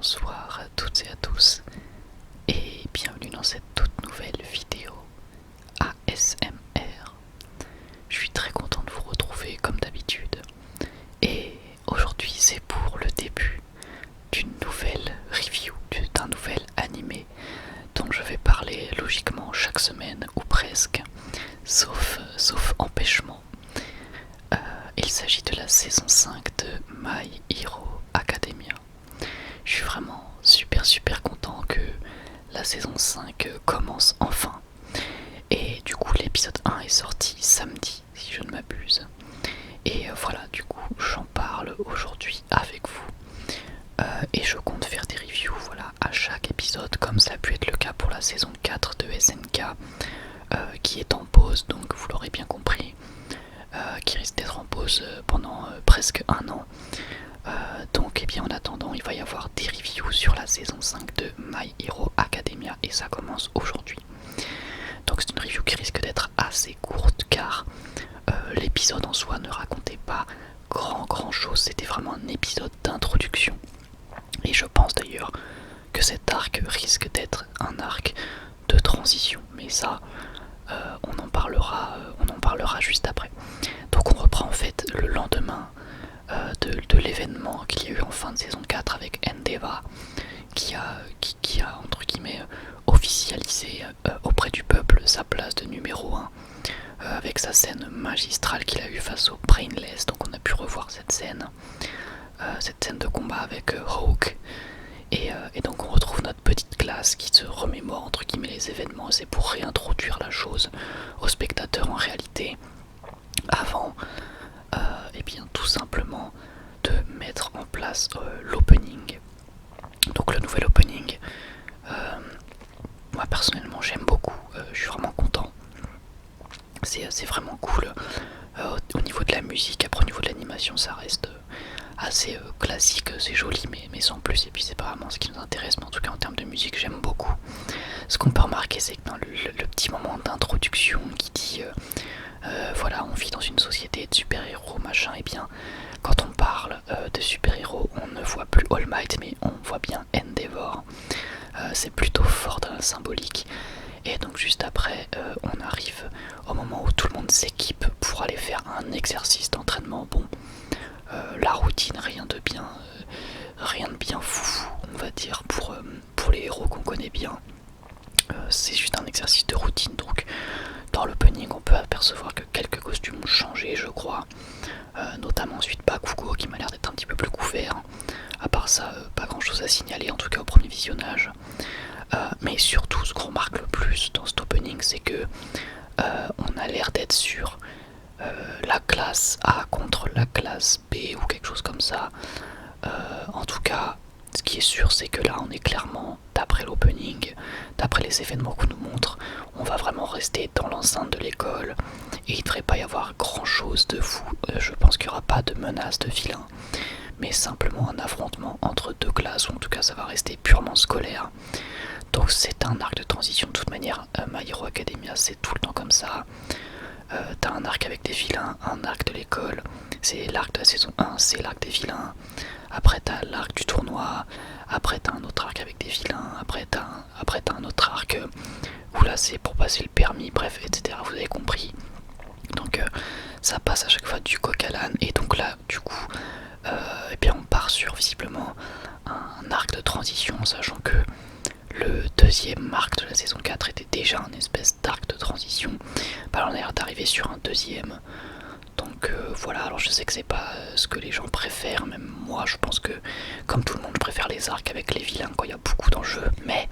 bonsoir à toutes et à tous et bienvenue dans cette toute nouvelle vidéo ASMR. Je suis très content de vous retrouver comme d'habitude et aujourd'hui c'est pour le début d'une nouvelle review, d'un nouvel animé dont je vais parler logiquement chaque semaine ou presque, sauf empêchement. Il s'agit de la saison 5 de My Hero Academia. Je suis vraiment super content que la saison 5 commence enfin. Et du coup l'épisode 1 est sorti samedi si je ne m'abuse. Et voilà, du coup j'en parle aujourd'hui avec vous. Et je compte faire des reviews voilà, à chaque épisode comme ça a pu être le cas pour la saison 4 de SNK qui est en pause, donc vous l'aurez bien compris, qui risque d'être en pause pendant presque un an. Donc en attendant il va y avoir des reviews sur la saison 5 de My Hero Academia et ça commence aujourd'hui. Donc c'est une review qui risque d'être assez courte car l'épisode en soi ne racontait pas grand chose, c'était vraiment un épisode d'introduction. Et je pense d'ailleurs que cet arc risque d'être un arc de transition, mais ça on en parlera juste après. Donc on reprend en fait le lendemain de l'événement qu'il y a eu en fin de saison 4 avec Endeva qui a entre guillemets officialisé auprès du peuple sa place de numéro 1 avec sa scène magistrale qu'il a eue face au Brainless. Donc on a pu revoir cette scène de combat avec Hawk et donc on retrouve notre petite classe qui se remémore entre guillemets les événements. C'est pour réintroduire la chose aux spectateurs en réalité avant et bien tout simplement de mettre en place l'opening. Donc le nouvel opening, moi personnellement j'aime beaucoup, je suis vraiment content. C'est vraiment cool. Au niveau de la musique, après au niveau de l'animation ça reste assez classique, c'est joli mais sans plus, et puis c'est pas vraiment ce qui nous intéresse, mais en tout cas en termes de musique j'aime beaucoup. Ce qu'on peut remarquer c'est que dans le petit moment d'introduction qui dit voilà, on vit dans une société de super-héros machin, et bien quand on parle de super-héros on ne voit plus All Might mais on voit bien Endeavor. C'est plutôt fort dans la symbolique. Et donc juste après on arrive au moment où tout le monde s'équipe pour aller faire un exercice d'entraînement. Bon, la routine, rien de bien foufou on va dire pour les héros qu'on connaît bien. C'est juste un exercice de routine. Donc dans l'opening on peut apercevoir que quelques costumes ont changé je crois, notamment ensuite Bakugo qui m'a l'air d'être un petit peu plus couvert. À part ça pas grand chose à signaler en tout cas au premier visionnage. Mais surtout ce qu'on remarque le plus dans cet opening c'est que on a l'air d'être sur la classe A contre la classe B ou quelque chose comme ça. En tout cas ce qui est sûr c'est que là on est clairement, d'après l'opening, d'après les événements qu'on nous montre, on va vraiment rester dans l'enceinte de l'école et il ne devrait pas y avoir grand chose de fou. Je pense qu'il n'y aura pas de menace de vilain, mais simplement un affrontement entre deux classes, ou en tout cas ça va rester purement scolaire. Donc c'est un arc de transition de toute manière. My Hero Academia c'est tout le temps comme ça. T'as un arc avec des vilains, un arc de l'école, c'est l'arc de la saison 1, c'est l'arc des vilains. Après t'as l'arc du tournoi, après t'as un autre arc avec des vilains, après t'as un autre arc où là c'est pour passer le permis, bref, etc. Vous avez compris. Donc ça passe à chaque fois du coq à l'âne. Et donc là du coup et bien on part sur visiblement un arc de transition, sachant que le deuxième arc de la saison 4 était déjà un espèce d'arc de transition. Bah, on a l'air d'arriver sur un deuxième. Donc voilà, alors je sais que c'est pas ce que les gens préfèrent, même moi je pense que comme tout le monde je préfère les arcs avec les vilains quand il y a beaucoup d'enjeux, mais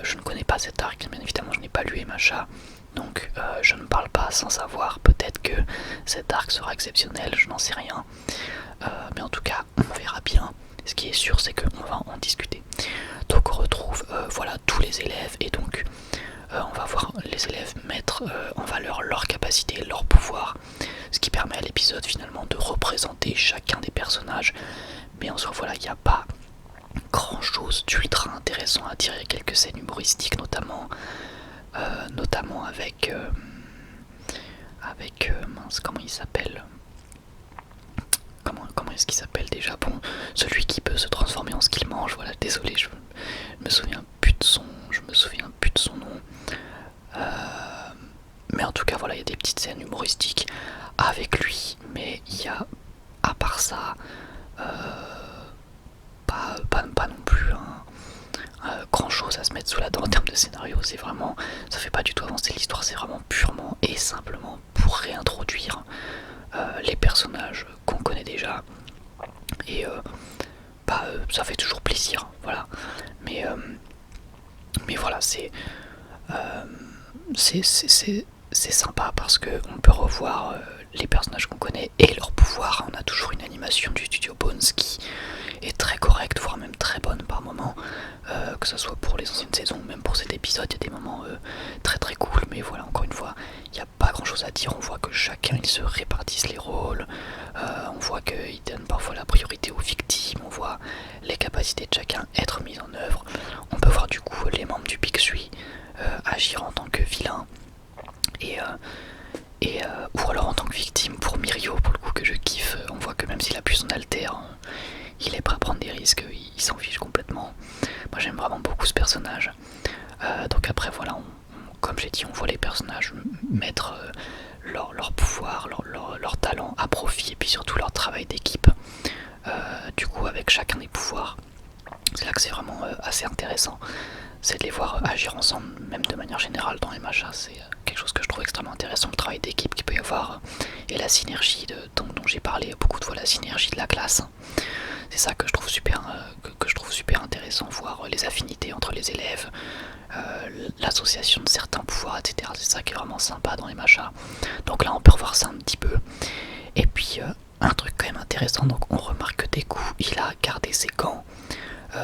je ne connais pas cet arc, bien évidemment je n'ai pas lu Emacha, donc je ne parle pas sans savoir. Peut-être que cet arc sera exceptionnel, je n'en sais rien, mais en tout cas on verra bien. Ce qui est sûr c'est qu'on va en discuter. Donc on retrouve voilà tous les élèves et donc on va voir les élèves mettre en valeur leur capacité, leur pouvoir, ce qui permet à l'épisode finalement de représenter chacun des personnages. Mais en soi voilà, il n'y a pas grand chose d'ultra intéressant à dire. Il y a quelques scènes humoristiques notamment avec mince, comment il s'appelle, comment est-ce qu'il s'appelle déjà, bon, celui qui peut se transformer en ce qu'il mange, se mettre sous la dent en termes de scénario. C'est vraiment, ça fait pas du tout avancer l'histoire, c'est vraiment purement et simplement pour réintroduire les personnages qu'on connaît déjà. Et ça fait toujours plaisir, voilà. Mais voilà, c'est sympa parce qu'on peut revoir les personnages qu'on connaît et leurs pouvoirs. On a toujours une animation du studio Bones qui est très correcte, voire même très bonne par moments, que ce soit pour les anciennes saisons ou même pour cet épisode. Il y a des moments très très cool, mais voilà, encore une fois, il n'y a pas grand chose à dire. On voit que chacun ils se répartissent les rôles, on voit qu'ils donnent parfois la priorité aux victimes, on voit les capacités de chacun être mises en œuvre. On peut voir du coup les membres du Big Three agir en tant que vilain ou alors en tant que victime pour Mirio, pour le coup, que je kiffe. On voit que même s'il a plus son alter, il est prêt à prendre des risques, il s'en fiche complètement. Moi j'aime vraiment beaucoup ce personnage. Donc après voilà, comme j'ai dit, on voit les personnages mettre leur pouvoir, leur talent à profit, et puis surtout leur travail d'équipe. Du coup avec chacun des pouvoirs, c'est là que c'est vraiment assez intéressant. C'est de les voir agir ensemble, même de manière générale dans les machas. C'est quelque chose que je trouve extrêmement intéressant, le travail d'équipe qu'il peut y avoir, et la synergie dont j'ai parlé beaucoup de fois, la synergie de la classe. C'est ça que je trouve super, intéressant, voir les affinités entre les élèves, l'association de certains pouvoirs, etc. C'est ça qui est vraiment sympa dans les machas. Donc là on peut revoir ça un petit peu. Et puis un truc quand même intéressant, donc on remarque que Deku il a gardé ses gants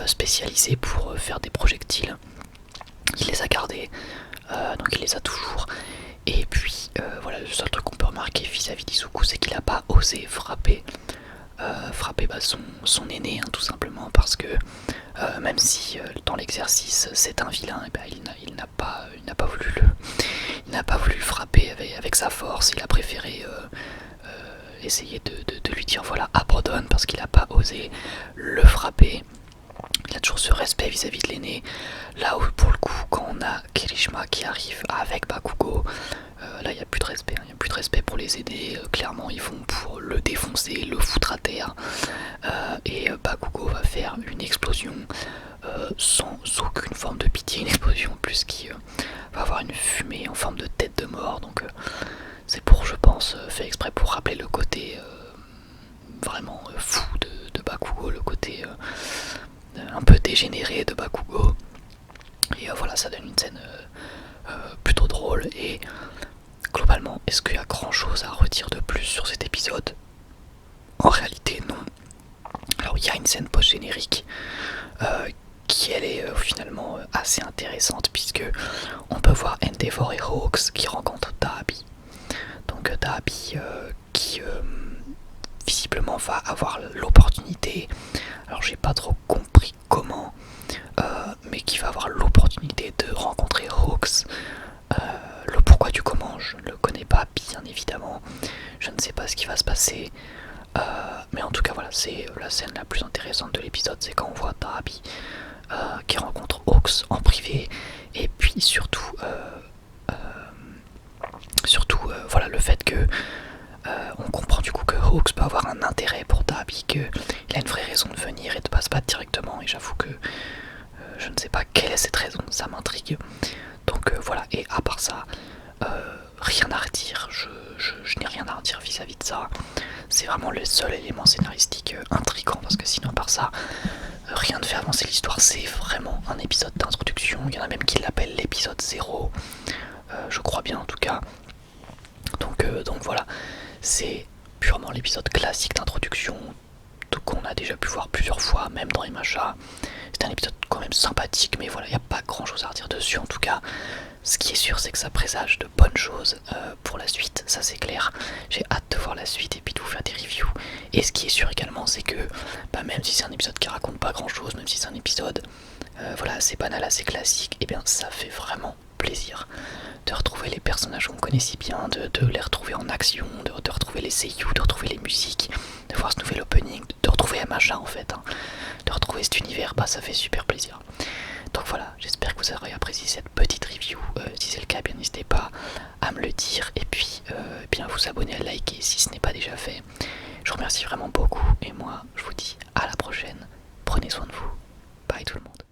spécialisés pour faire des projectiles. Il les a gardés, donc il les a toujours. Et puis voilà, le seul truc qu'on peut remarquer vis-à-vis d'Izuku, c'est qu'il n'a pas osé frapper son aîné, tout simplement, parce que même si dans l'exercice c'est un vilain, il n'a pas voulu le frapper avec sa force. Il a préféré essayer de lui dire voilà, abandonne, parce qu'il n'a pas osé le frapper. Il a toujours ce respect vis-à-vis de l'aîné. Là où pour le coup, quand on a Kirishima qui arrive avec Bakugo, là il n'y a plus de respect, il n'y a plus de respect pour les aider. Clairement ils vont pour le défoncer, le foutre à terre, et Bakugo va faire une explosion sans aucune forme de pitié, une explosion en plus qui va avoir une fumée en forme de tête de mort. Donc c'est pour, je pense, fait exprès pour rappeler le côté vraiment fou de Bakugo, le côté un peu dégénéré de Bakugo. Et voilà, ça donne une scène plutôt drôle. Et globalement, est-ce qu'il y a grand chose à redire de plus sur cet épisode? En réalité non. Alors il y a une scène post-générique qui elle est finalement assez intéressante, puisque on peut voir Endeavor et Hawks qui rencontrent Dabi. Donc Dabi qui visiblement va avoir l'opportunité, alors j'ai pas trop compris comment, mais qui va avoir l'opportunité de rencontrer Hawks. Le pourquoi du comment, je ne le connais pas, bien évidemment. Je ne sais pas ce qui va se passer. Mais en tout cas, voilà, c'est la scène la plus intéressante de l'épisode. C'est quand on voit Dabi qui rencontre Hawks en privé. Et puis surtout, voilà, le fait que on comprend du coup que Hawks peut avoir un intérêt pour Dabi, qu'il a une vraie raison de venir et de pas se battre directement. Et j'avoue que je ne sais pas quelle est cette raison, ça m'intrigue. Donc voilà, et à part ça, rien à redire, je n'ai rien à redire vis-à-vis de ça. C'est vraiment le seul élément scénaristique intriguant, parce que sinon, à part ça, rien ne fait avancer l'histoire. C'est vraiment un épisode d'introduction. Il y en a même qui l'appellent l'épisode 0, je crois bien en tout cas. Donc voilà, c'est purement l'épisode classique d'introduction qu'on a déjà pu voir plusieurs fois, même dans les machas. C'est un épisode quand même sympathique, mais voilà, il n'y a pas grand chose à redire dessus. En tout cas, ce qui est sûr, c'est que ça présage de bonnes choses pour la suite, ça c'est clair. J'ai hâte de voir la suite et puis de vous faire des reviews. Et ce qui est sûr également, c'est que même si c'est un épisode qui raconte pas grand chose, même si c'est un épisode voilà, assez banal, assez classique, et bien ça fait vraiment plaisir de retrouver les personnages qu'on connaît si bien, de les retrouver en action, de retrouver les seiyuu, de retrouver les musiques, de voir ce nouvel opening, de retrouver Yamcha en fait, de retrouver cet univers, ça fait super plaisir. Donc voilà, j'espère que vous aurez apprécié cette petite review. Si c'est le cas, bien n'hésitez pas à me le dire, et puis bien vous abonner, à liker si ce n'est pas déjà fait. Je vous remercie vraiment beaucoup, et moi je vous dis à la prochaine. Prenez soin de vous. Bye tout le monde.